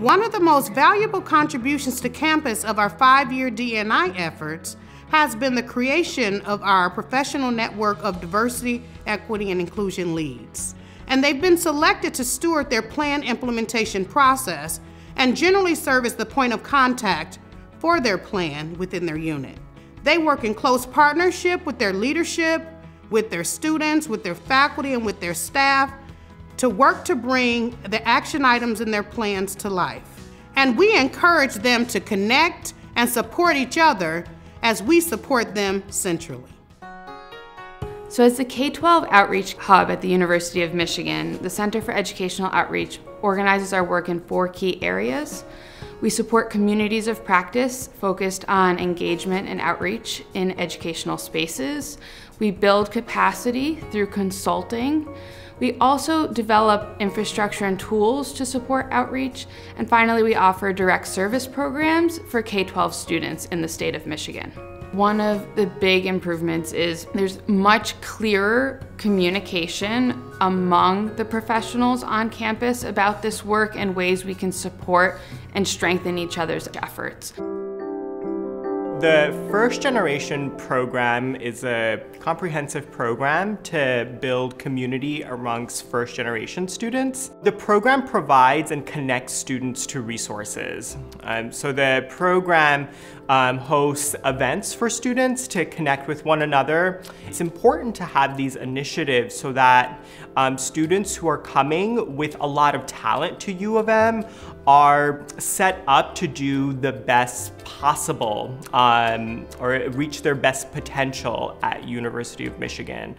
One of the most valuable contributions to campus of our 5-year D&I efforts has been the creation of our professional network of diversity, equity, and inclusion leads. And they've been selected to steward their plan implementation process and generally serve as the point of contact for their plan within their unit. They work in close partnership with their leadership, with their students, with their faculty, and with their staff to work to bring the action items in their plans to life. And we encourage them to connect and support each other as we support them centrally. So as the K-12 outreach hub at the University of Michigan, the Center for Educational Outreach organizes our work in 4 key areas. We support communities of practice focused on engagement and outreach in educational spaces. We build capacity through consulting. We also develop infrastructure and tools to support outreach. And finally, we offer direct service programs for K-12 students in the state of Michigan. One of the big improvements is there's much clearer communication among the professionals on campus about this work and ways we can support and strengthen each other's efforts. The First Generation program is a comprehensive program to build community amongst first generation students. The program provides and connects students to resources. So the program hosts events for students to connect with one another. It's important to have these initiatives so that students who are coming with a lot of talent to U of M are set up to do the best possible or reach their best potential at University of Michigan.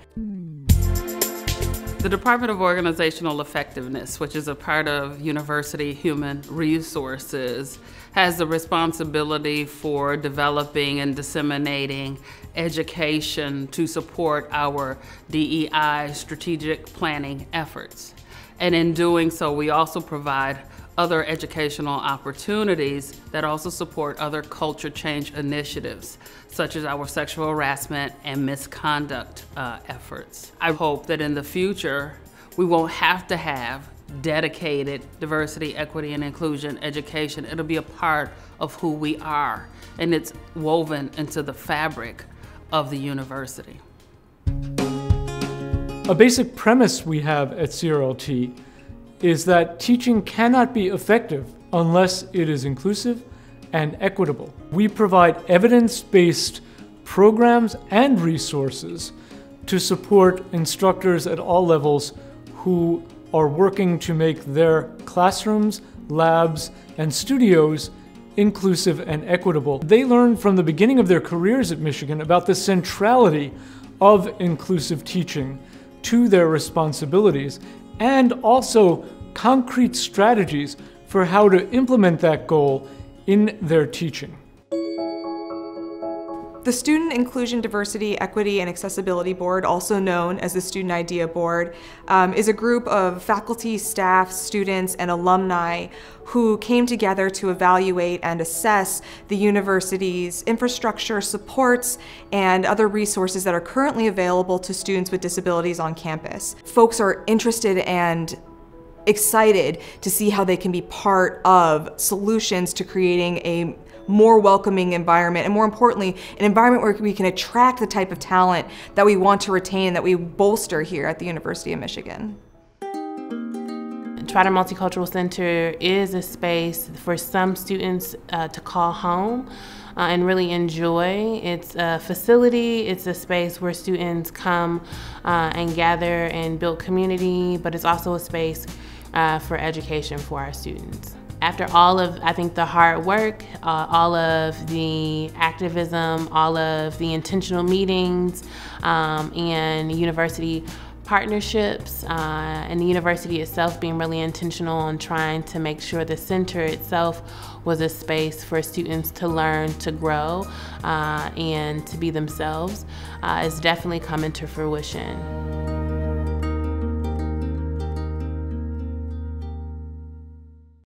The Department of Organizational Effectiveness, which is a part of University Human Resources, has the responsibility for developing and disseminating education to support our DEI strategic planning efforts. And in doing so, we also provide other educational opportunities that also support other culture change initiatives, such as our sexual harassment and misconduct efforts. I hope that in the future, we won't have to have dedicated diversity, equity, and inclusion education. It'll be a part of who we are, and it's woven into the fabric of the university. A basic premise we have at CRLT is that teaching cannot be effective unless it is inclusive and equitable. We provide evidence-based programs and resources to support instructors at all levels who are working to make their classrooms, labs, and studios inclusive and equitable. They learn from the beginning of their careers at Michigan about the centrality of inclusive teaching to their responsibilities, and also concrete strategies for how to implement that goal in their teaching. The Student Inclusion, Diversity, Equity, and Accessibility Board, also known as the Student Idea Board, is a group of faculty, staff, students, and alumni who came together to evaluate and assess the university's infrastructure, supports, and other resources that are currently available to students with disabilities on campus. Folks are interested and excited to see how they can be part of solutions to creating a more welcoming environment, and more importantly, an environment where we can attract the type of talent that we want to retain, that we bolster here at the University of Michigan. Trotter Multicultural Center is a space for some students to call home and really enjoy. It's a facility, it's a space where students come and gather and build community, but it's also a space for education for our students. After all of, I think, the hard work, all of the activism, all of the intentional meetings, and university partnerships, and the university itself being really intentional on trying to make sure the center itself was a space for students to learn, to grow, and to be themselves, is definitely coming to fruition.